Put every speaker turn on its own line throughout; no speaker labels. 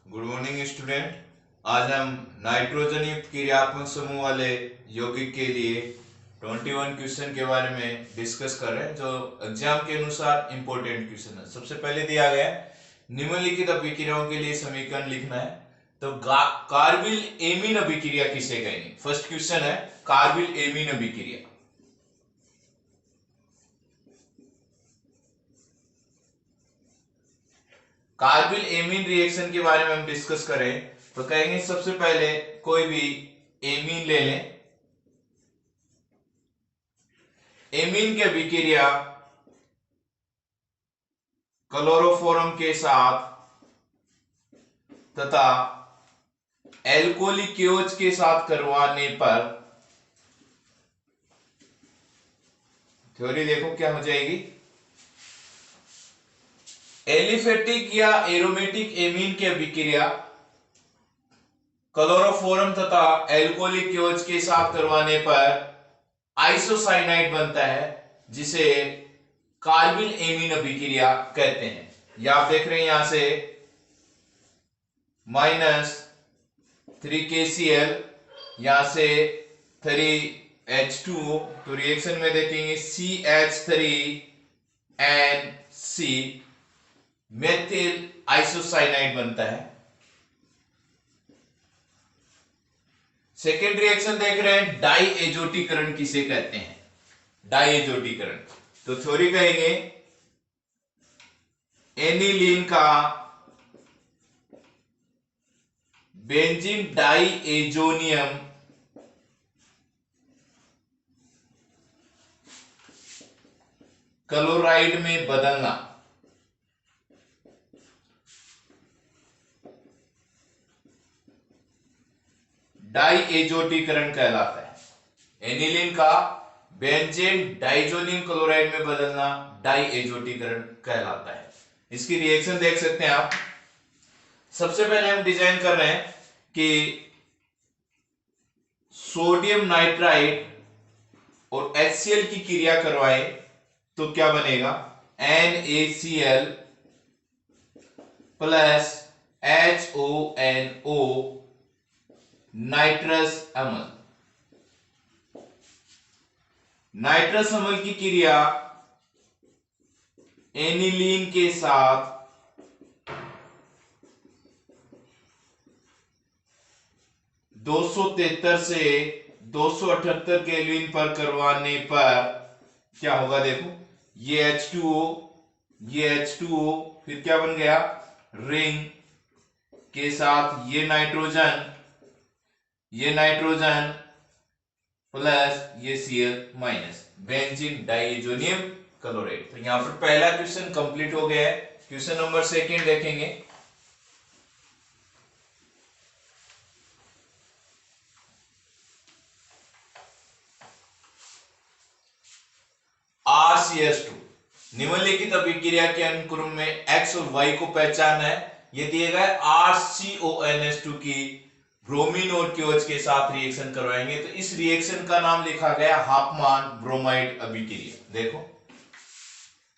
Good morning student. आज हम nitrogen युक्त क्रियात्मक समूह वाले यौगिक के लिए 21 क्वेश्चन के बारे में डिस्कस कर रहे हैं जो एग्जाम के अनुसार इंपॉर्टेंट क्वेश्चन है। सबसे पहले दिया गया निम्नलिखित अभिक्रियाओं के लिए समीकरण लिखना है। तो कार्बिल एमीन अभिक्रिया किसे कहेंगे? फर्स्ट क्वेश्चन है कार्बिल एमीन अभिक्रिया। कार्बिल एमीन रिएक्शन के बारे में हम डिस्कस करें तो कहेंगे सबसे पहले कोई भी एमीन ले लें। एमीन की अभिक्रिया क्लोरोफॉर्म के साथ तथा एल्कोहलिक क्योज के साथ करवाने पर थ्योरी देखो क्या हो जाएगी। एलिफेटिक या एरोमेटिक एमीन की अभिक्रिया क्लोरोफॉर्म तथा एल्कोहलिक क्योज के साथ करवाने पर आइसोसाइनाइड बनता है जिसे कार्बिल एमीन अभिक्रिया कहते हैं। यह आप देख रहे हैं यहां से -3KCl यहां से 3H2O, तो रिएक्शन में देखेंगे CH3NC मेथिल आइसोसाइनाइड बनता है। सेकेंड रिएक्शन देख रहे हैं डाई एजोटीकरण किसे कहते हैं? डाई एजोटीकरण, तो थ्योरी कहेंगे एनिलीन का बेंजीन डाई एजोनियम क्लोराइड में बदलना डाई एजोटीकरण कहलाता है। एनिलीन का बेंजीन डाइजोनियम क्लोराइड में बदलना डाई एजोटीकरण कहलाता है। इसकी रिएक्शन देख सकते हैं आप। सबसे पहले हम डिजाइन कर रहे हैं कि सोडियम नाइट्राइड और HCl की क्रिया करवाएं तो क्या बनेगा? NaCl प्लस HONO नाइट्रस अम्ल। नाइट्रस अम्ल की क्रिया एनिलीन के साथ 273 से 278 केल्विन पर करवाने पर क्या होगा? देखो ये H2O, ये H2O, फिर क्या बन गया? रिंग के साथ ये नाइट्रोजन प्लस ये Cl minus benzene diazonium chloride. तो यहां पर पहला क्वेश्चन कंप्लीट हो गया है। क्वेश्चन नंबर सेकंड देखेंगे। RCS2 निम्नलिखित अभिक्रिया के अनुक्रम में X और Y को पहचानना है। ये दिए गए RCONS2 की ब्रोमीन और क्योज के साथ रिएक्शन करवाएंगे तो इस रिएक्शन का नाम लिखा गया हाफमान ब्रोमाइड अभिक्रिया। देखो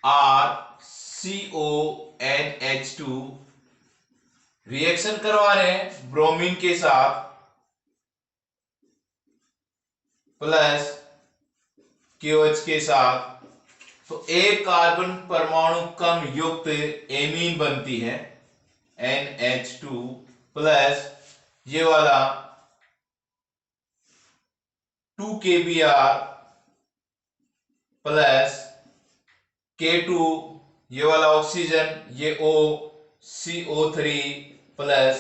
RCONH2 रिएक्शन करवा रहे हैं ब्रोमीन के साथ प्लस क्योज के साथ, तो एक कार्बन परमाणु कम युक्त एमीन बनती है NH2 प्लस ये वाला 2KBr प्लस K2 ये वाला ऑक्सीजन, ये O CO3 plus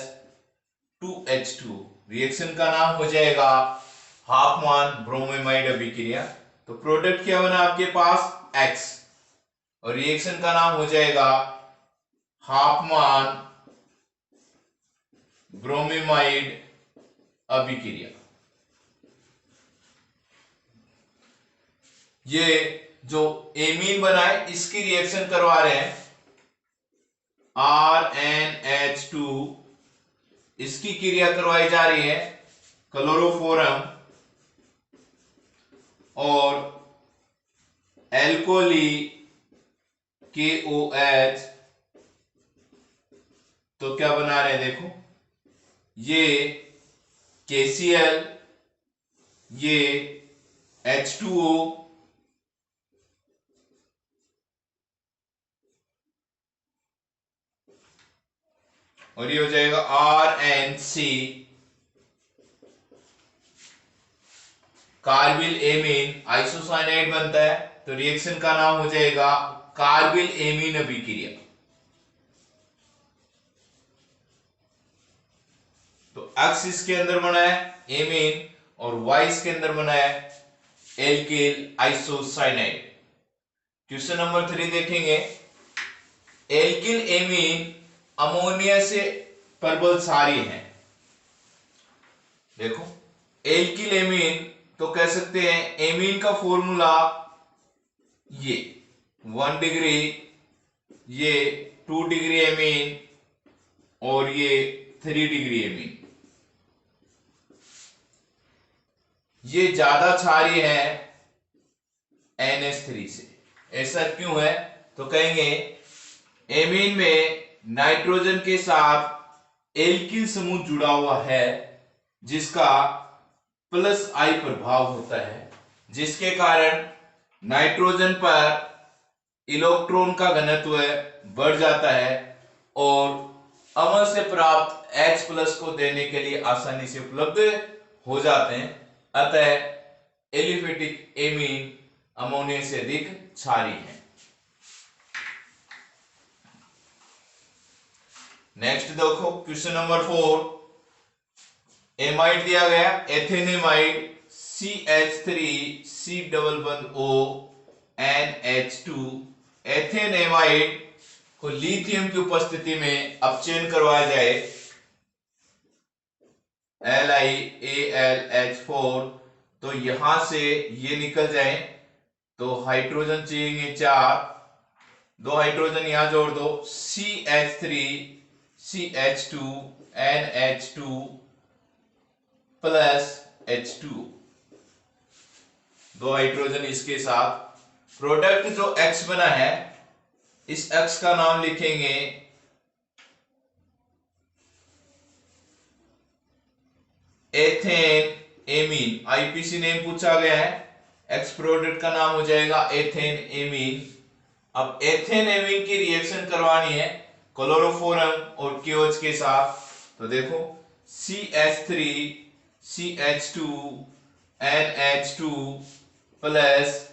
2H2। Reaction का नाम हो जाएगा हाफमान ब्रोमाइड अभिक्रिया। तो प्रोडक्ट क्या बना आपके पास? X और रिएक्शन का नाम हो जाएगा हाफमान ब्रोमाइड अभिक्रिया। ये जो एमीन बना है इसकी रिएक्शन करवा रहे हैं RNH2, इसकी क्रिया करवाई जा रही है क्लोरोफॉर्म और एल्कोहली KOH, तो क्या बना रहे हैं? देखो ये KCl, ये H2O, और ये हो जाएगा RNC, कार्बिल एमीन आइसोसाइनाइड बनता है, तो रिएक्शन का नाम हो जाएगा कार्बिल एमीन अभिक्रिया। तो X इसके अंदर बना है एमीन और Y इसके अंदर बना है एल्किल आइसोसाइनाइड। क्वेश्चन नंबर 3 देखेंगे, एल्किल एमीन अमोनिया से प्रबलशाली है। देखो एल्किल एमीन तो कह सकते हैं एमीन का फॉर्मूला ये 1 डिग्री, ये 2 डिग्री एमीन और ये 3 डिग्री एमीन। ये ज्यादा क्षारीय है NH3 से। ऐसा क्यों है? तो कहेंगे एमीन में नाइट्रोजन के साथ एल्किल समूह जुड़ा हुआ है जिसका प्लस आई प्रभाव होता है, जिसके कारण नाइट्रोजन पर इलेक्ट्रॉन का घनत्व बढ़ जाता है और अम्ल से प्राप्त H प्लस को देने के लिए आसानी से उपलब्ध हो जाते हैं। अतः एलिफेटिक एमीन अमोनिया से अधिक क्षारीय है। नेक्स्ट देखो क्वेश्चन नंबर 4, एमाइड दिया गया एथेनेमाइड CH3C डबल बंद O NH2। एथेनेमाइड को लिथियम की उपस्थिति में अपचयन करवाया जाए LiAlH4, तो यहां से ये निकल जाए तो हाइड्रोजन चाहिए 4, 2 हाइड्रोजन यहां जोड़ दो, CH3 CH2 NH2 plus H2, 2 hydrogen इसके साथ। प्रोडक्ट जो X बना है इस X का नाम लिखेंगे एथेन एमीन। आईपीसी नेम पूछा गया है, X प्रोडक्ट का नाम हो जाएगा एथेन एमीन। अब एथेन एमीन की रिएक्शन करवानी है क्लोरोफॉर्म और KOH के साथ, तो देखो CH3 CH2 NH2 plus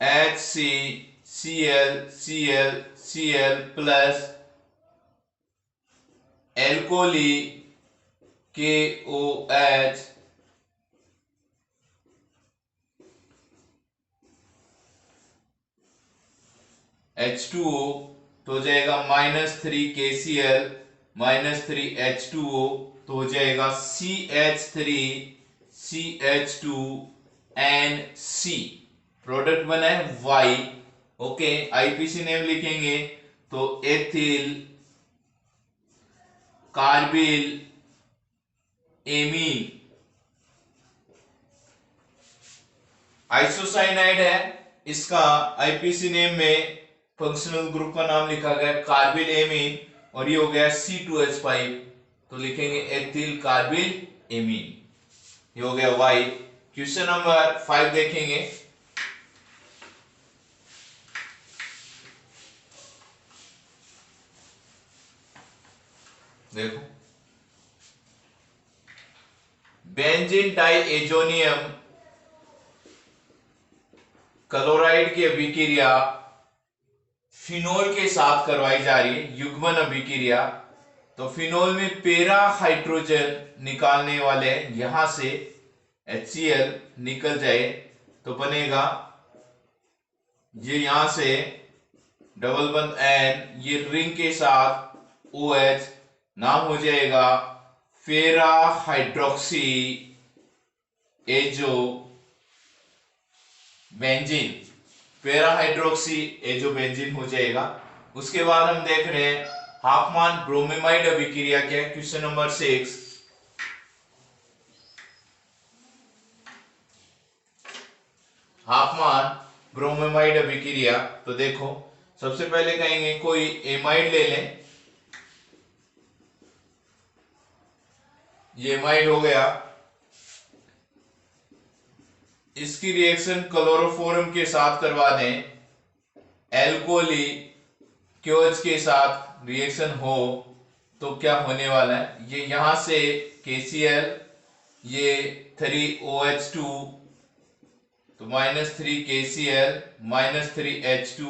HCCl plus एल्कोली KOH H2O, तो हो जाएगा -3 KCl -3 H2O, तो हो जाएगा CH3 CH2 NC। प्रोडक्ट बना है Y। ओके, आईपीसी नेम लिखेंगे तो एथिल कार्बिल एमीन। आइसोसाइनाइड है, इसका आईपीसी नेम में फंक्शनल ग्रुप का नाम लिखा गया कार्बिल एमीन और ये हो गया C2H5, तो लिखेंगे एथिल कार्बिल एमीन। ये हो गया Y। क्वेश्चन नंबर 5 देखेंगे, देखो बेंजीन डाइएजोनियम क्लोराइड की अभिक्रिया फिनोल के साथ करवाई जा रही है, युग्मन अभिक्रिया। तो फिनोल में पैरा हाइड्रोजन निकालने वाले यहां से HCl निकल जाए तो बनेगा ये यहां से डबल बंद N, ये रिंग के साथ OH, नाम हो जाएगा फेरा hydroxy azo benzene. Para hydroxy azo benzene हो जाएगा। उसके बाद हम देख रहे हैं हाफमान ब्रोमीमाइड अभिक्रिया क्या है, क्वेश्चन नंबर 6। हाफमान ब्रोमीमाइड अभिक्रिया, तो देखो सबसे पहले कहेंगे कोई एमाइड ले लें, ये एमाइड हो गया, इसकी रिएक्शन क्लोरोफॉर्म के साथ करवा दें, एल्कोहली क्योच के साथ रिएक्शन हो तो क्या होने वाला है, ये यहां से KCl, ये 3OH2, तो -3 KCl -3H2,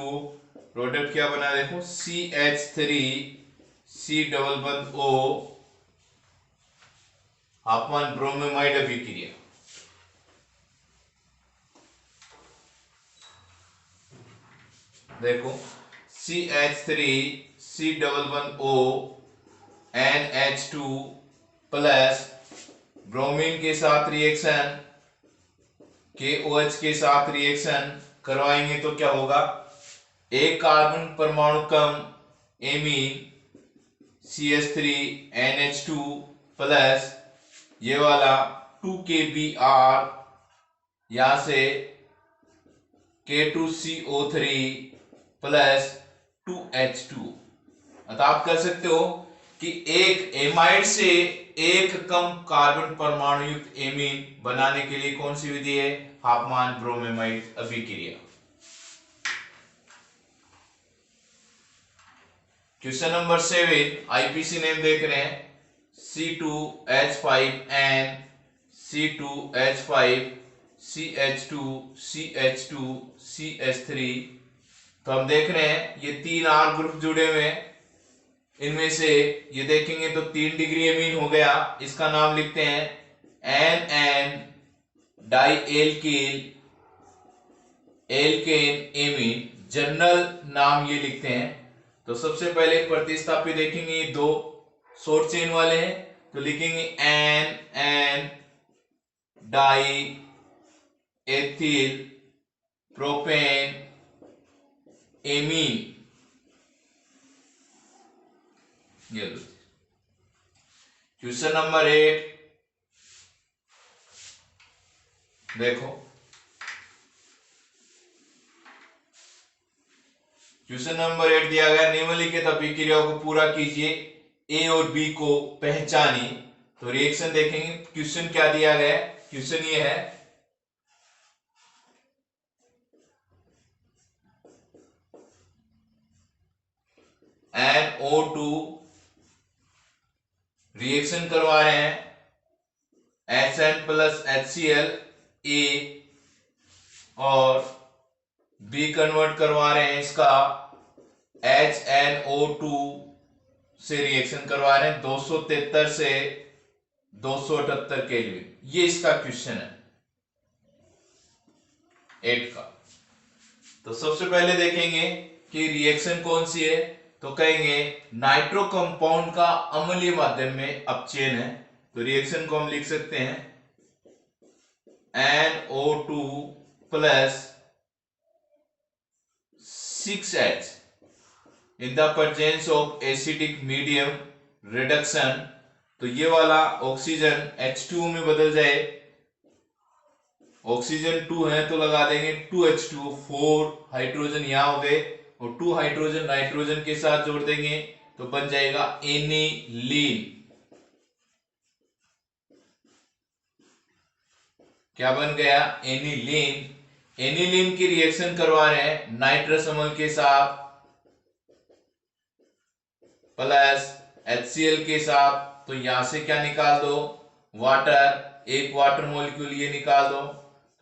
प्रोडक्ट क्या बना देखो, CH3 C डबल बंद O, हाफमान ब्रोमेमाइड अभिक्रिया। देखो CH3 C डबल बंद O NH2 प्लस ब्रोमीन के साथ रिएक्शन, KOH के साथ रिएक्शन करवाएंगे तो क्या होगा, एक कार्बन परमाणु कम एमीन CH3 NH2 प्लस ये वाला 2KBr, यहां से K2CO3 प्लस 2H2। अतः आप कर सकते हो कि एक एमाइड से एक कम कार्बन परमाणु युक्त एमीन बनाने के लिए कौन सी विधि है, हाफमान ब्रोमेमाइड अभिक्रिया। क्वेश्चन नंबर 7, आईपीसी नेम देख रहे हैं, C2H5N C2H5 CH2 CH2 CH3। तो हम देख रहे हैं ये 3 R ग्रुप जुड़े हुए हैं, इनमें से ये देखेंगे तो 3 डिग्री एमीन हो गया, इसका नाम लिखते हैं NN di alkane amine, general नाम ये लिखते हैं। तो सबसे पहले प्रतिस्थापी देखेंगे, ये 2 शॉर्ट चेन वाले हैं, तो लिखेंगे NN die ethyl propane amine. ये लो क्वेश्चन नंबर 8 देखो, क्वेश्चन नंबर 8 दिया गया, निम्नलिखित अभिक्रियाओं को पूरा कीजिए, ए और बी को पहचानिए। तो रिएक्शन देखेंगे, क्वेश्चन क्या दिया गया है, क्वेश्चन ये है NO2 रिएक्शन करवा रहे हैं HN प्लस HCl A, और B कन्वर्ट करवा रहे हैं इसका HNO2 से रिएक्शन करवा रहे हैं 273 से 278 केल्विन। ये इसका क्वेश्चन है 8 का। तो सबसे पहले देखेंगे कि रिएक्शन कौन सी है, तो कहेंगे नाइट्रो कंपाउंड का अम्लीय माध्यम में अपचयन है, तो रिएक्शन को हम लिख सकते हैं NO2 plus 6H in the presence of acidic medium reduction. तो ये वाला ऑक्सीजन H2 में बदल जाए, ऑक्सीजन 2 है तो लगा देंगे 2H2, 4 हाइड्रोजन यहां हो गए और 2 हाइड्रोजन नाइट्रोजन के साथ जोड़ देंगे तो बन जाएगा एनिलीन। क्या बन गया, एनिलीन। एनिलीन की रिएक्शन करवा रहे हैं नाइट्रस अम्ल के साथ प्लस HCl के साथ, तो यहां से क्या निकाल दो, वाटर, एक वाटर मॉलिक्यूल ये निकाल दो,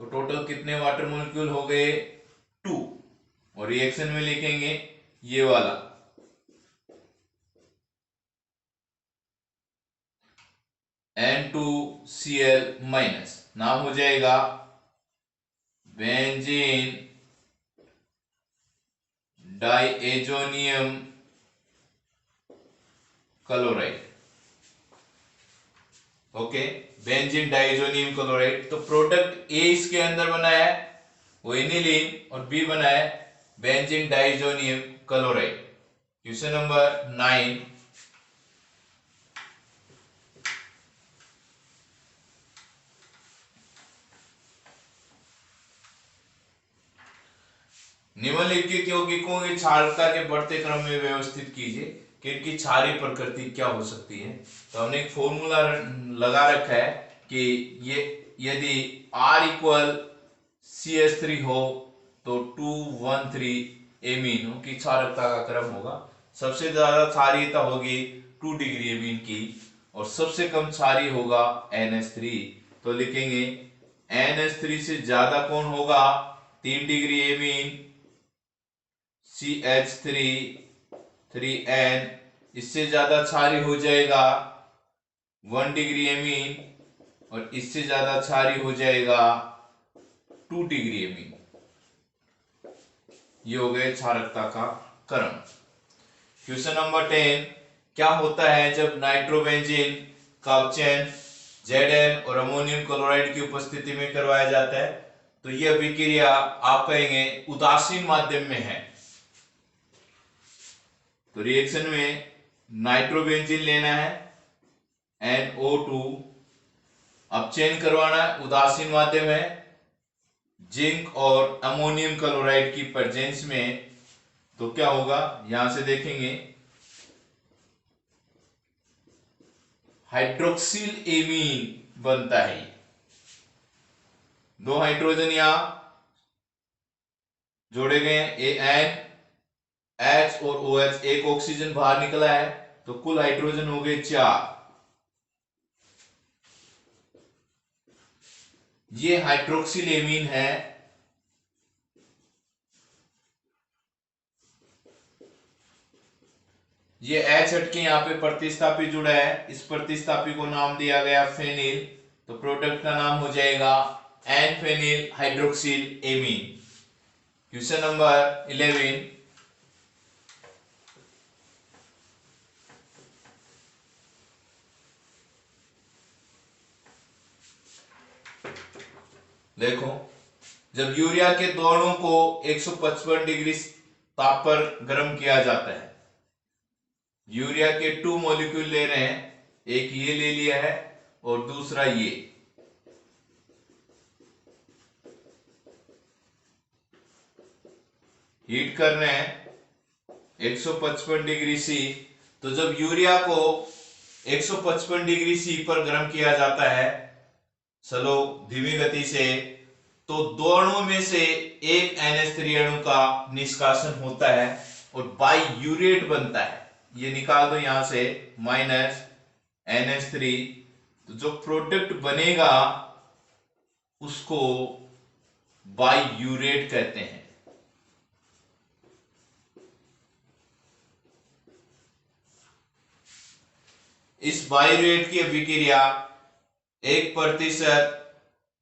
तो टोटल कितने वाटर मॉलिक्यूल हो गए, 2। और रिएक्शन में लिखेंगे ये वाला N2Cl माइनस, नाम हो जाएगा benzene diazonium chloride. Okay, benzene diazonium chloride. तो प्रोडक्ट ए इसके अंदर बना है वो एनिलीन और बी बना है benzene diazonium chloride. Question number 9, निम्नलिखित यौगिकों की क्षारकता के बढ़ते क्रम में व्यवस्थित कीजिए। कि इनकी क्षारीय प्रकृति क्या हो सकती है। तो हमने एक फॉर्मूला लगा रखा है कि ये यदि R इक्वल CH3 हो तो 213 एमीन की क्षारकता का क्रम होगा। सबसे ज्यादा क्षारीयता होगी 2 डिग्री एमीन की और सबसे कम क्षारीय होगा NH3। तो लिखेंगे NH3 से ज्यादा कौन होगा, 3 डिग्री एमीन CH3 3N, इससे ज्यादा क्षारीय हो जाएगा 1 डिग्री एमीन और इससे ज्यादा क्षारीय हो जाएगा 2 डिग्री एमीन। ये हो गए क्षारकता का क्रम। क्वेश्चन नंबर 10, क्या होता है जब नाइट्रोबेंजीन का अपचयन Zn और अमोनियम क्लोराइड की उपस्थिति में करवाया जाता है। तो यह अभिक्रिया आप कहेंगे उदासीन माध्यम में है। तो रिएक्शन में नाइट्रोबेंजीन लेना है NO2, अपचयन करवाना है, उदासीन माध्यम है, जिंक और अमोनियम क्लोराइड की प्रेजेंस में। तो क्या होगा, यहां से देखेंगे हाइड्रोक्सिल एमीन बनता है। 2 हाइड्रोजन यहां जोड़े गए An H और OH, एक ऑक्सीजन बाहर निकला है तो कुल हाइड्रोजन हो गए 4। ये हाइड्रोक्सिल एमीन है। ये H हटके यहाँ पे प्रतिस्थापी जुड़ा है, इस प्रतिस्थापी को नाम दिया गया फेनिल। तो प्रोडक्ट का नाम हो जाएगा N phenyl hydroxyl amine. Question number 11, देखो जब यूरिया के दो अणुओं को 155 डिग्री ताप पर गर्म किया जाता है, यूरिया के 2 मॉलिक्यूल ले रहे हैं, एक ये ले लिया है और दूसरा ये। हीट कर रहे हैं 155 डिग्री सी। तो जब यूरिया को 155 डिग्री सी पर गर्म किया जाता है स्लो धीमी गति से, तो दो अणुओं में से एक NH3 अणु का निष्कासन होता है और बाई यूरेट बनता है। ये निकाल दो यहां से माइनस NH3। तो जो प्रोडक्ट बनेगा उसको बाई यूरेट कहते हैं। इस बायूरेट की अभिक्रिया 1%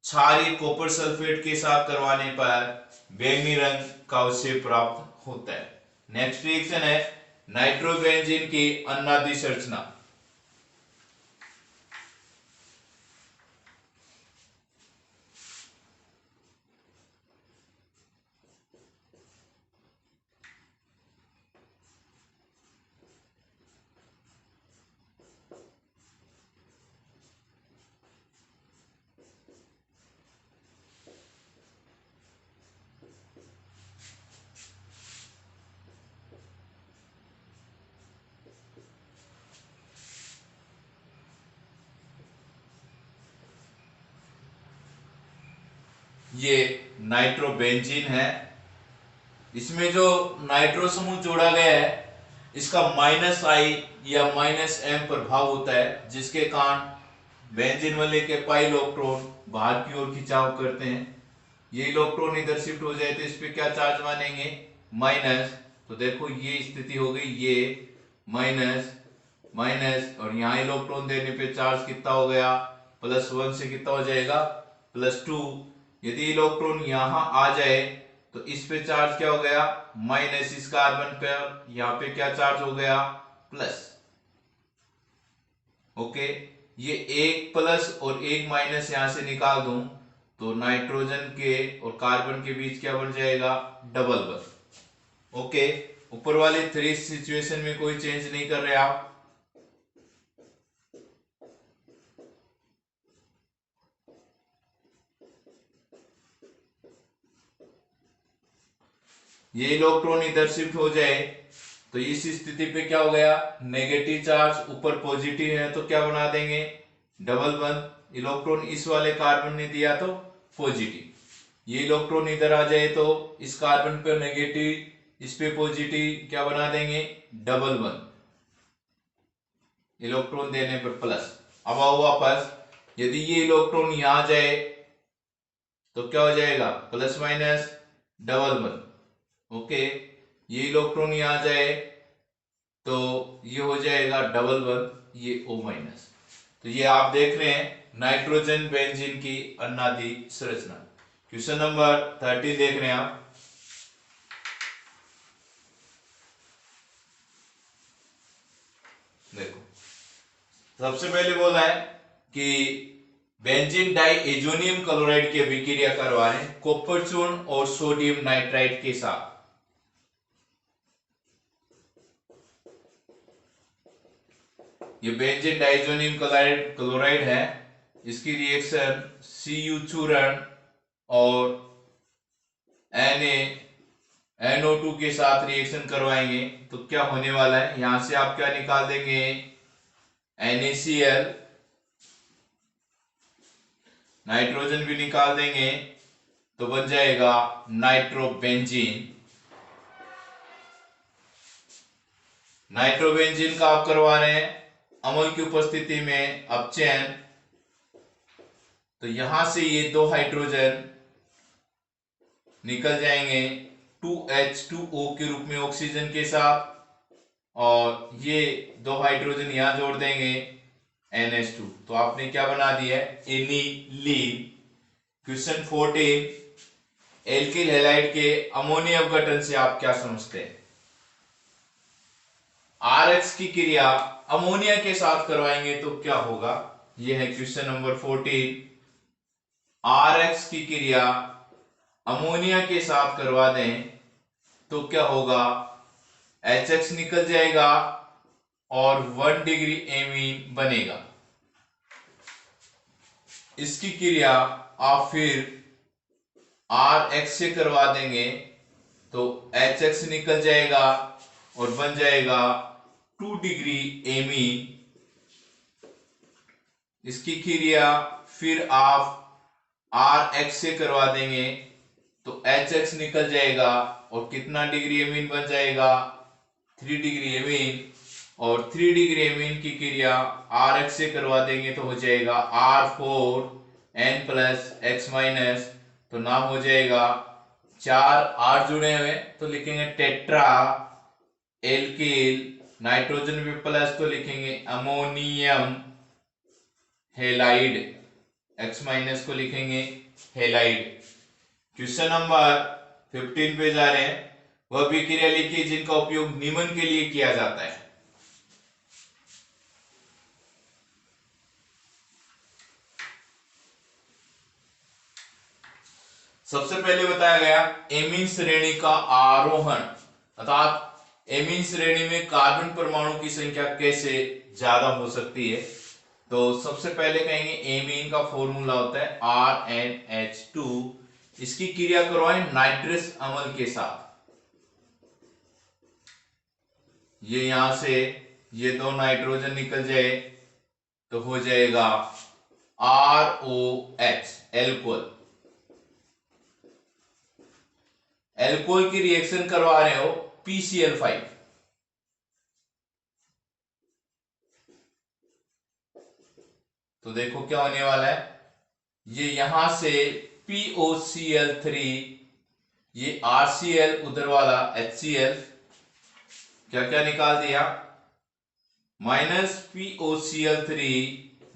क्षारीय कॉपर सल्फेट के साथ करवाने पर बैंगनी रंग का उससे प्राप्त होता है। नेक्स्ट रिएक्शन है नाइट्रोबेंजीन की अन्नादि संरचना। ये नाइट्रोबेंजीन है। इसमें जो नाइट्रो समूह जोड़ा गया है इसका -I या -M प्रभाव होता है, जिसके कारण बेंजीन वाले के पाई इलेक्ट्रॉन बाहर की ओर खिंचाव करते हैं। ये इलेक्ट्रॉन इधर शिफ्ट हो जाए तो इस पे क्या चार्ज मानेंगे, माइनस। तो देखो ये स्थिति हो गई, ये माइनस माइनस और यहाँ इलेक्ट्रॉन देने पे चार्ज कितना हो गया, +1 से कितना हो जाएगा, +2। यदि इलेक्ट्रॉन यहां आ जाए तो इस पे चार्ज क्या हो गया, माइनस, इस कार्बन पे यहाँ पे क्या चार्ज हो गया, प्लस। ओके, ये एक प्लस और एक माइनस यहां से निकाल दूं तो नाइट्रोजन के और कार्बन के बीच क्या बन जाएगा, डबल बॉन्ड। ओके, ऊपर वाले 3 सिचुएशन में कोई चेंज नहीं कर रहे आप। ये इलेक्ट्रॉन इधर शिफ्ट हो जाए तो इस स्थिति पे क्या हो गया, नेगेटिव चार्ज ऊपर पॉजिटिव है तो क्या बना देंगे, डबल बंद। इलेक्ट्रॉन इस वाले कार्बन ने दिया तो पॉजिटिव, ये इलेक्ट्रॉन इधर आ जाए तो इस कार्बन पे नेगेटिव, इस पे पॉजिटिव, क्या बना देंगे, डबल बंद। इलेक्ट्रॉन देने पर प्लस। अब आओ वापस, यदि ये इलेक्ट्रॉन यहां जाए तो क्या हो जाएगा, प्लस माइनस डबल बंद। ओके, ये इलेक्ट्रॉन यहां जाए तो ये हो जाएगा डबल बंद, ये O माइनस। तो ये आप देख रहे हैं नाइट्रोजन बेंजीन की अन्नादि संरचना। क्वेश्चन नंबर 30 देख रहे हैं आप। देखो, सबसे पहले बोला है कि बेंजीन डाइएजोनियम क्लोराइड की अभिक्रिया करवा रहे हैं कॉपर चूर्ण और सोडियम नाइट्राइड के साथ। ये बेंजीन डाइएजोनियम क्लोराइड है, इसकी रिएक्शन Cu चूर्ण और NaNO2 के साथ रिएक्शन करवाएंगे तो क्या होने वाला है, यहां से आप क्या निकाल देंगे, NaCl, नाइट्रोजन भी निकाल देंगे तो बन जाएगा नाइट्रोबेंजीन। नाइट्रोबेंजीन का आप करवा रहे हैं अम्ल की उपस्थिति में अपचयन, तो यहां से ये दो हाइड्रोजन निकल जाएंगे 2H2O के रूप में ऑक्सीजन के साथ, और ये दो हाइड्रोजन यहां जोड़ देंगे NH2, तो आपने क्या बना दिया है, एनिलीन। क्वेश्चन 14, एल्किल हैलाइड के अमोनिया अपघटन से आप क्या समझते हैं। RH की क्रिया अमोनिया के साथ करवाएंगे तो क्या होगा, यह है क्वेश्चन नंबर 14। RH की क्रिया अमोनिया के साथ करवा दें तो क्या होगा, HX निकल जाएगा और 1 डिग्री एमीन बनेगा। इसकी क्रिया आप फिर RH से करवा देंगे तो HX निकल जाएगा और बन जाएगा 2 डिग्री एमीन। इसकी क्रिया फिर आप RH से करवा देंगे तो HX निकल जाएगा और कितना डिग्री एमीन बन जाएगा, 3 डिग्री एमीन। और 3 डिग्री एमीन की क्रिया RH से करवा देंगे तो हो जाएगा R4N प्लस X माइनस, तो नाम हो जाएगा 4 R जुड़े हुए तो लिखेंगे टेट्रा एल्किल, नाइट्रोजन भी प्लस तो लिखेंगे अमोनियम हेलाइड, X माइनस को लिखेंगे हेलाइड। क्वेश्चन नंबर 15 पे जा रहे हैं, वह अभिक्रिया लिखिए जिनका उपयोग निमन के लिए किया जाता है। सबसे पहले बताया गया एमीन श्रेणी का आरोहण, अर्थात एमीन श्रेणी में कार्बन परमाणु की संख्या कैसे ज्यादा हो सकती है। तो सबसे पहले कहेंगे एमीन का फॉर्मूला होता है RnH2, इसकी क्रिया करवाएं नाइट्रस अम्ल के साथ। ये यहां से ये दो नाइट्रोजन निकल जाए तो हो जाएगा ROH एल्कोहल। एल्कोहल की रिएक्शन करवा रहे हो PCl5, तो देखो क्या होने वाला है, ये यहां से POCl3, ये RCl उधर वाला HCl, क्या क्या निकाल दिया, माइनस POCl3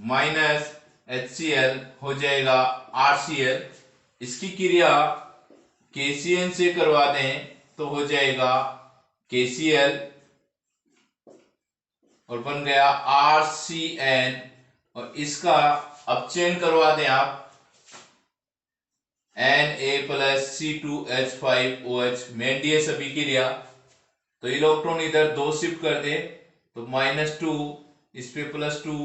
माइनस HCl हो जाएगा RCl। इसकी क्रिया KCl से करवा दें तो हो जाएगा KCl और बन गया RCN, और इसका अपचयन करवा दें आप Na प्लस C2H5OH, मेंडियस अभिक्रिया, तो इलेक्ट्रॉन इधर 2 शिफ्ट कर दे तो -2, इस पे +2,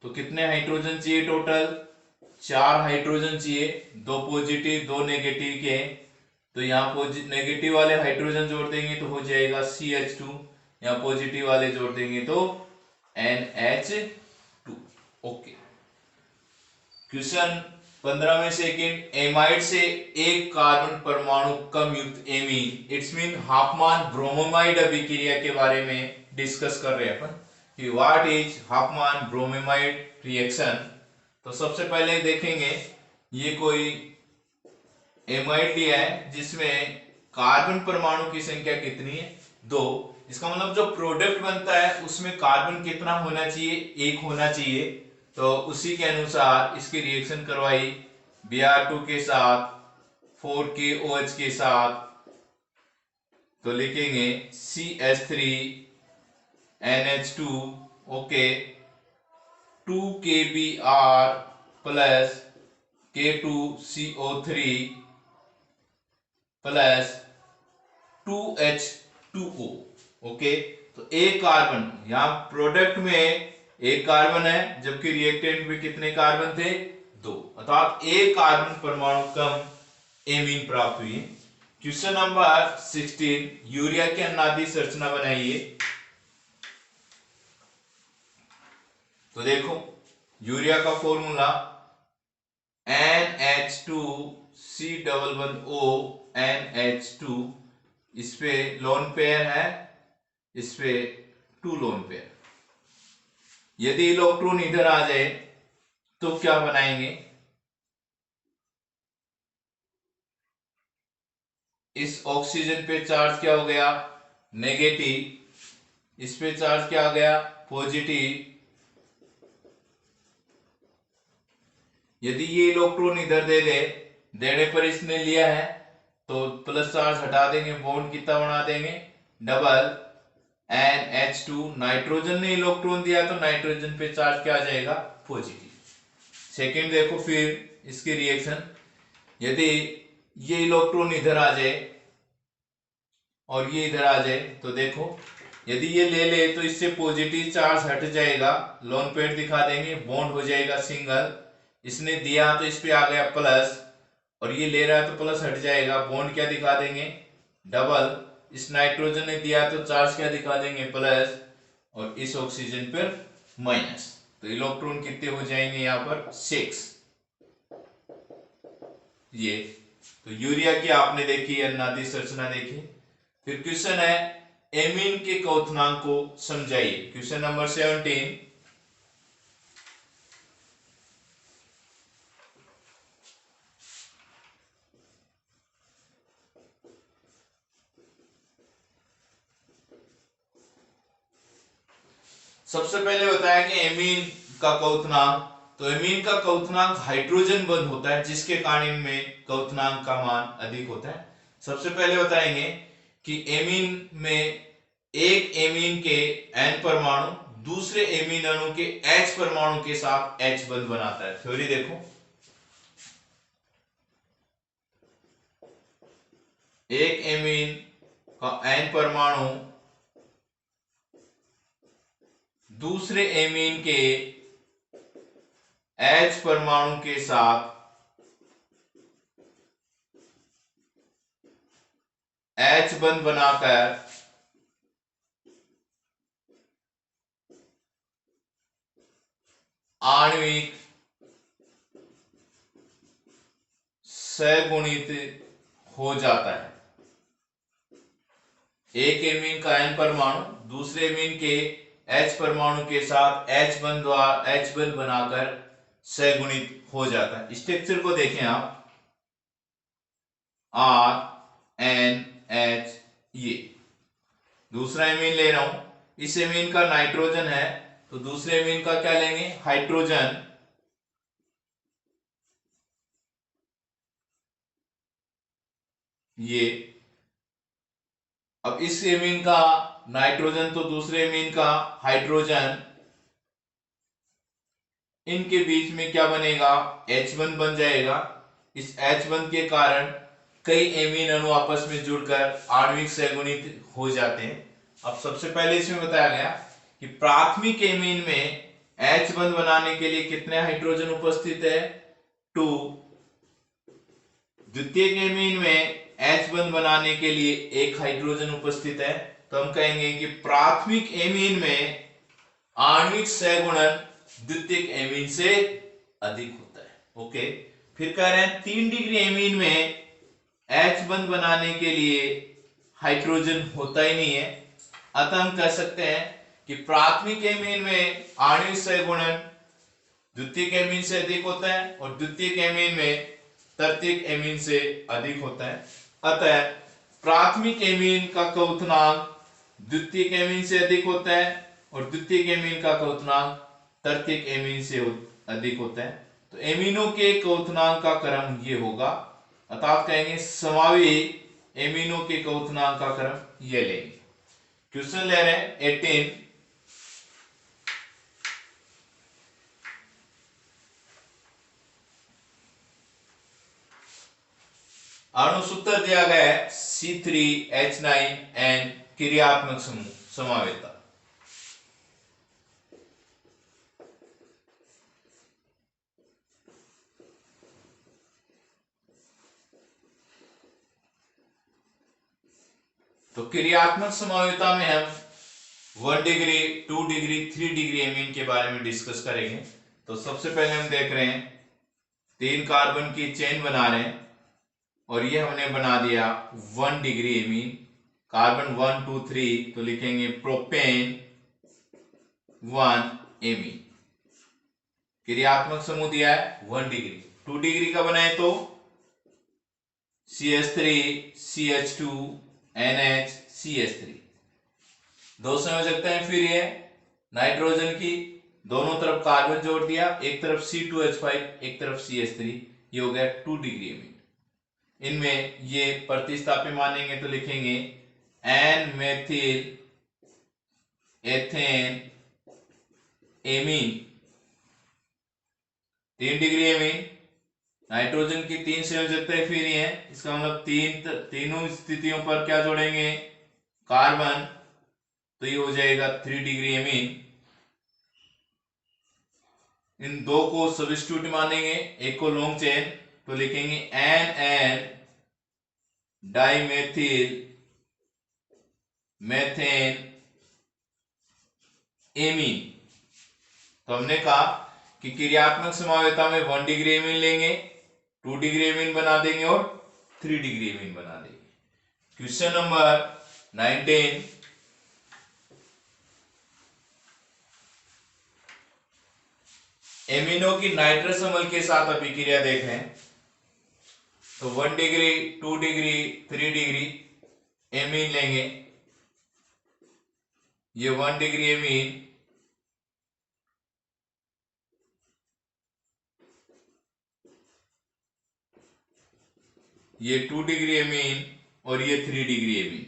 तो कितने हाइड्रोजन चाहिए टोटल, 4 हाइड्रोजन चाहिए, 2 पॉजिटिव 2 नेगेटिव के, तो यहाँ नेगेटिव वाले हाइड्रोजन जोड़ देंगे तो हो जाएगा CH2, या पॉजिटिव वाले जोड़ देंगे तो NH2। ओके, क्वेश्चन 15 में सेकेंड, एमाइड से एक कार्बन परमाणु कम युक्त एमीन, इट्स मीन हाफमान ब्रोमोमाइड अभिक्रिया के बारे में डिस्कस कर रहे हैं अपन कि व्हाट इज हाफमान ब्रोमोमाइड रिएक्शन। तो सबसे पहले देखेंगे, ये कोई एमाइड लिया है जिसमें कार्बन परमाणु की संख्या कितनी है, 2। इसका मतलब जो प्रोडक्ट बनता है उसमें कार्बन कितना होना चाहिए, 1 होना चाहिए। तो उसी के अनुसार इसकी रिएक्शन करवाई Br2 के साथ 4KOH के साथ, तो लिखेंगे CH3NH2 okay 2KBr plus K2CO3 plus 2H2O। Okay, तो एक कार्बन, यहां प्रोडक्ट में एक कार्बन है जबकि रिएक्टेंट में कितने कार्बन थे, 2, अर्थात एक कार्बन परमाणु कम एमीन प्राप्त हुई। क्वेश्चन नंबर 16, यूरिया की अन्नादि संरचना बनाइए। तो देखो, यूरिया का फॉर्मूला NH2C11O NH2, इस पे लोन पेयर है, इस पे 2 लोन पेयर। यदि इलेक्ट्रॉन इधर आ जाए तो क्या बनाएंगे, इस ऑक्सीजन पे चार्ज क्या हो गया, नेगेटिव, इस पे चार्ज क्या आ गया, पॉजिटिव। यदि ये इलेक्ट्रॉन इधर दे दे, देने पर इसने लिया है तो प्लस चार्ज हटा देंगे, बॉन्ड कितना बना देंगे, डबल। NH2, नाइट्रोजन ने इलेक्ट्रॉन दिया तो नाइट्रोजन पे चार्ज क्या आ जाएगा, पॉजिटिव। सेकेंड देखो फिर इसकी रिएक्शन, यदि ये इलेक्ट्रॉन इधर आ जाए और ये इधर आ जाए तो देखो, यदि ये ले ले तो इससे पॉजिटिव चार्ज हट जाएगा, लोन पेयर दिखा देंगे, बॉन्ड हो जाएगा सिंगल। इसने दिया तो इस पे आ गया प्लस, और ये ले रहा है तो प्लस हट जाएगा, बॉन्ड क्या दिखा देंगे, डबल। इस नाइट्रोजन ने दिया तो चार्ज क्या दिखा देंगे, प्लस, और इस ऑक्सीजन पर माइनस। तो इलेक्ट्रॉन कितने हो जाएंगे यहाँ पर, 6। ये तो यूरिया की आपने देखी, अन्नादि संरचना देखी। फिर क्वेश्चन है, एमीन के क्वथनांक को समझाइए। क्वेश्चन नंबर 17, सबसे पहले बताया कि एमीन का क्वथनांक, तो एमीन का क्वथनांक हाइड्रोजन बंध होता है जिसके कारण इनमें क्वथनांक का मान अधिक होता है। सबसे पहले बताएंगे कि एमीन में एक एमीन के N परमाणु दूसरे एमीन अणु के H परमाणु के साथ H बंध बनाता है। थ्योरी देखो, एक एमीन का N परमाणु दूसरे एमीन के H परमाणु के साथ H बंध बनाकर आणविक सगुणित हो जाता है। एक एमीन का N परमाणु दूसरे एमीन के H परमाणु के साथ H बंध बनाकर सगुणित हो जाता है। स्ट्रक्चर को देखें आप, RNH, ये दूसरा एमीन ले रहा हूं, इस एमीन का नाइट्रोजन है तो दूसरे एमीन का क्या लेंगे, हाइड्रोजन। ये अब इस एमीन का नाइट्रोजन तो दूसरे एमीन का हाइड्रोजन, इनके बीच में क्या बनेगा, H1 बन जाएगा। इस H1 के कारण कई एमीन अणु आपस में जुड़कर आणविक सगुणित हो जाते हैं। अब सबसे पहले इसमें बताया गया कि प्राथमिक एमीन में H बंध बनाने के लिए कितने हाइड्रोजन उपस्थित है, 2। द्वितीय एमीन में H बंध बनाने के लिए 1 हाइड्रोजन उपस्थित है। तो हम कहेंगे कि प्राथमिक एमीन में आणविक सहगुणन द्वितीयक एमीन से अधिक होता है। ओके, फिर कह रहे हैं 3 डिग्री एमीन में H बंध बनाने के लिए हाइड्रोजन होता ही नहीं है, अतः हम कह सकते हैं कि प्राथमिक एमीन में आणविक सहगुणन द्वितीयक एमीन से अधिक होता है और द्वितीयक एमीन में तृतीयक एमीन से अधिक होता है। अतः प्राथमिक एमीन का क्वथनांक द्वितीयक एमीन से अधिक होता है और द्वितीयक एमीन का क्वथनांक तृतीयक एमीन से अधिक होता है। तो एमीनों के क्वथनांक का क्रम ये होगा, अर्थात कहेंगे समावी एमीनों के क्वथनांक का क्रम ये लेंगे। क्वेश्चन ले रहे हैं 18। अणुसूत्र दिया गया है C3H9N क्रियात्मक समूह समावेता। तो क्रियात्मक समावेता में हम 1 डिग्री 2 डिग्री 3 डिग्री एमीन के बारे में डिस्कस करेंगे। तो सबसे पहले हम देख रहे हैं 3 कार्बन की चेन बना रहे हैं और ये हमने बना दिया 1 डिग्री एमीन, कार्बन 1 2 3, तो लिखेंगे प्रोपेन 1 एमीन। क्रियात्मक समूह दिया है 1 डिग्री। 2 डिग्री का बनाए तो CH3 CH2 NH CH3, दो संयोजकता है। फिर ये नाइट्रोजन की दोनों तरफ कार्बन जोड़ दिया, एक तरफ C2H5 एक तरफ CH3, ये हो गया 2 डिग्री एमीन। इनमें ये प्रतिस्थापन मानेंगे तो लिखेंगे N methyl ethane amine 3 degree amine. Nitrogen की 3 संयोजकताएं फिर ही हैं, इसका मतलब तीनों स्थितियों पर क्या जोड़ेंगे कार्बन, तो ये हो जाएगा 3 डिग्री एमीन। इन दो को सब्स्टिट्यूट मानेंगे, एक को लॉन्ग चेन, तो लिखेंगे NN डाइमेथिल मेथेन एमीन। तो हमने कहा कि क्रियात्मक समावेता में 1 डिग्री एमीन लेंगे, 2 डिग्री एमीन बना देंगे और 3 डिग्री एमीन बना देंगे। Question number 19। एमीनों की नाइट्रस अम्ल के साथ अभिक्रिया देख रहे हैं। तो 1 डिग्री 2 डिग्री 3 डिग्री एमीन लेंगे। ये 1 डिग्री एमीन ये 2 डिग्री एमीन और ये 3 डिग्री एमीन।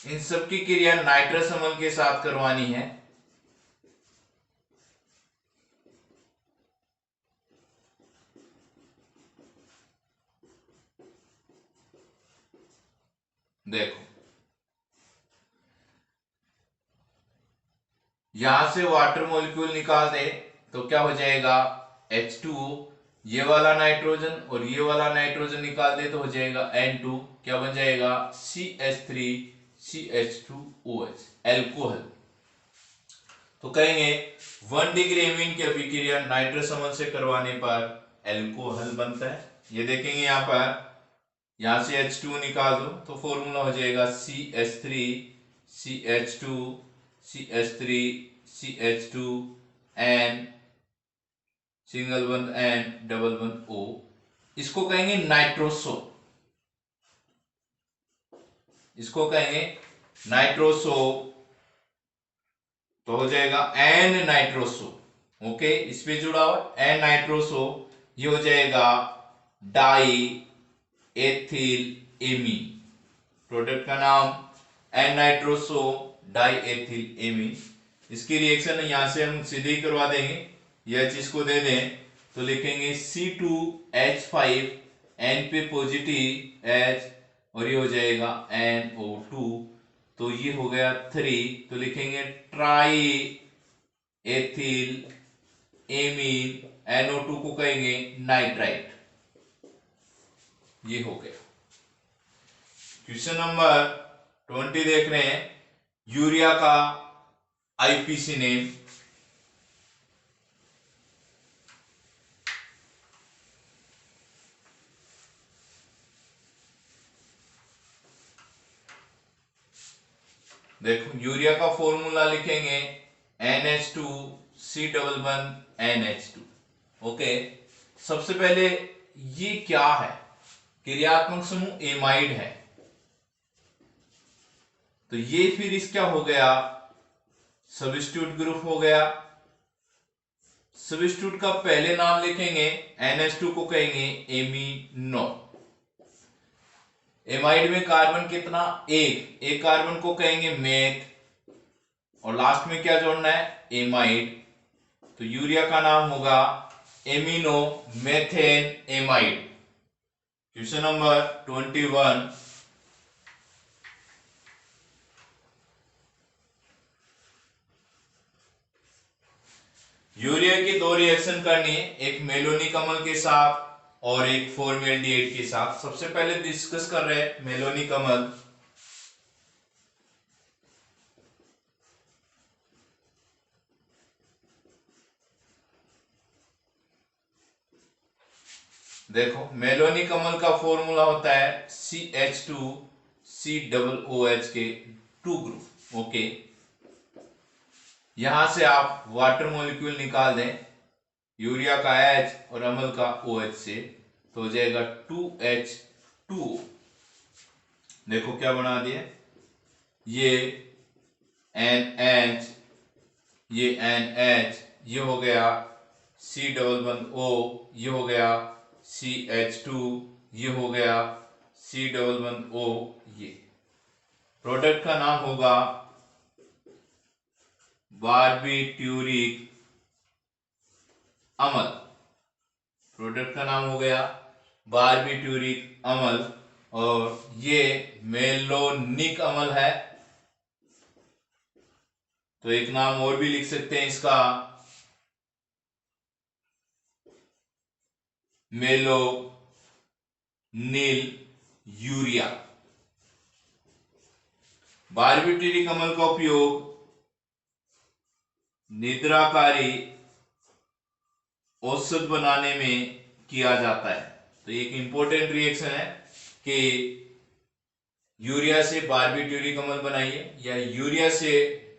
इन सबकी क्रिया नाइट्रस अम्ल के साथ करवानी है। देखो यहां से वाटर मॉलिक्यूल निकाल दे तो क्या हो जाएगा H2O, ये वाला नाइट्रोजन और ये वाला नाइट्रोजन निकाल दे तो हो जाएगा N2, क्या बन जाएगा CH3 CH2OH एल्कोहल। तो कहेंगे 1 डिग्री एमीन की अभिक्रिया नाइट्रस अम्ल से करवाने पर एल्कोहल बनता है। ये देखेंगे यहां पर, यहां से H2 निकाल दो तो फॉर्मूला हो जाएगा CH3 CH2 CH3 CH2 N single बंद N डबल बंद O। इसको कहेंगे नाइट्रोसो, इसको कहेंगे नाइट्रोसो, तो हो जाएगा N नाइट्रोसो। ओके, इस पे जुड़ा हुआ N नाइट्रोसो, ये हो जाएगा डाई एथिल एमीन। प्रोडक्ट का नाम N nitroso die ethyl amine. इसकी रिएक्शन यहां से हम सीधे ही करवा देंगे, यह चीज को दे दें तो लिखेंगे C2H5 N पे पॉजिटिव H और ये हो जाएगा NO2, तो ये हो गया 3, तो लिखेंगे ट्राई एथिल एमीन, NO2 को कहेंगे नाइट्राइट। ये हो गया। क्वेश्चन नंबर 20 देख रहे हैं, यूरिया का आईपीसी नेम। देखो यूरिया का फॉर्मूला लिखेंगे NH2C11NH2। ओके, सबसे पहले ये क्या है, क्रियात्मक समूह एमाइड है, तो ये फिर इस क्या हो गया, सब्स्टिट्यूट ग्रुप हो गया। सब्स्टिट्यूट का पहले नाम लिखेंगे, NH2 को कहेंगे एमिनो। एमाइड में कार्बन कितना, एक कार्बन को कहेंगे मेथ, और लास्ट में क्या जोड़ना है, एमाइड। तो यूरिया का नाम होगा amino methane amide. Question number 21, urea की दो रिएक्शन करनी है, एक मेलोनिक अम्ल के साथ और एक फॉर्मेल्डिहाइड के साथ। सबसे पहले डिस्कस कर रहे हैं मेलोनिक अम्ल। देखो मेलोनिक अम्ल का फॉर्मूला होता है CH2COOH के 2 ग्रुप। ओके, यहां से आप वाटर मॉलिक्यूल निकाल दें, यूरिया का H और अम्ल का OH से, तो हो जाएगा 2H2O। देखो क्या बना दिया, ये NH, ये NH, ये हो गया C11O, ये हो गया CH2, ये हो गया C11O। ये प्रोडक्ट का नाम होगा बारबीट्यूरिक अम्ल। प्रोडक्ट का नाम हो गया बारबीट्यूरिक अम्ल, और ये मेलोनिक अम्ल है। तो एक नाम और भी लिख सकते हैं इसका, मेलोनिल यूरिया। बारबीट्यूरिक अम्ल का उपयोग निद्राकारी औषध बनाने में किया जाता है। तो एक इंपॉर्टेंट रिएक्शन है कि यूरिया से बारबीट्यूरिक अम्ल बनाइए या यूरिया से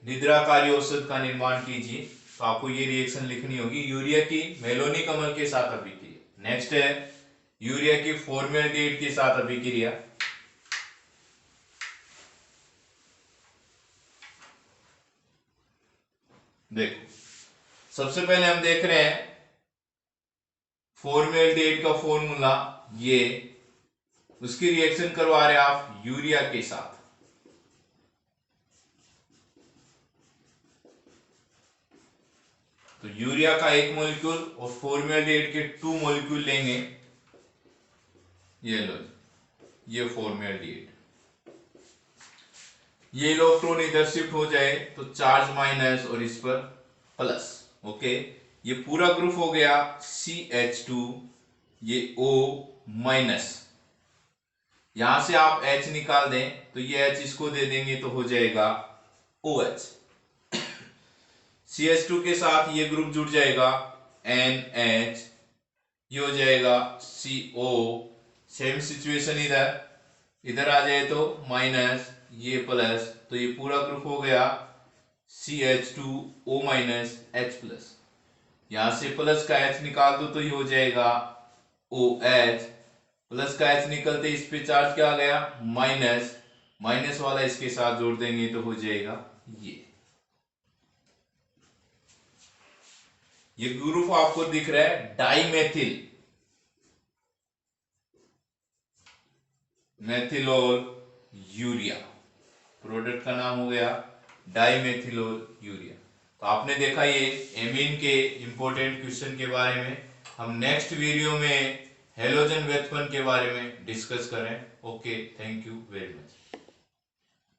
निद्राकारी औषध का निर्माण कीजिए, तो आपको ये रिएक्शन लिखनी होगी, यूरिया की मेलोनिक अम्ल के साथ अभिक्रिया। नेक्स्ट है यूरिया की फॉर्मेल्डिहाइड के साथ अभिक्रिया। देखो सबसे पहले हम देख रहे हैं फॉर्मेल्डिहाइड का फॉर्मूला, ये उसकी रिएक्शन करवा रहे हैं आप यूरिया के साथ। तो यूरिया का एक मॉलिक्यूल और फॉर्मेल्डिहाइड के 2 मॉलिक्यूल लेंगे। ये लो, ये फॉर्मेल्डिहाइड, ये इलेक्ट्रॉन इधर शिफ्ट हो जाए तो चार्ज माइनस और इस पर प्लस। ओके, ये पूरा ग्रुप हो गया CH2, ये O माइनस, यहां से आप H निकाल दें तो ये H इसको दे देंगे तो हो जाएगा OH। CH2 के साथ ये ग्रुप जुड़ जाएगा NH, ये हो जाएगा CO। सेम सिचुएशन इधर आ जाए तो माइनस, ये प्लस, तो ये पूरा ग्रुप हो गया CH2O माइनस H प्लस। यहां से प्लस का H निकाल दो तो ये हो जाएगा OH। प्लस का H निकलते इस पे चार्ज क्या आ गया, माइनस, माइनस वाला इसके साथ जोड़ देंगे तो हो जाएगा ये ग्रुप आपको दिख रहा है डाइमेथिल, मेथिलोल यूरिया। प्रोडक्ट का नाम हो गया डाइमेथिलोल यूरिया। तो आपने देखा ये एमीन के इंपॉर्टेंट क्वेश्चन के बारे में। हम नेक्स्ट वीडियो में हेलोजन व्युत्पन्न के बारे में डिस्कस करें। Okay, thank you very much.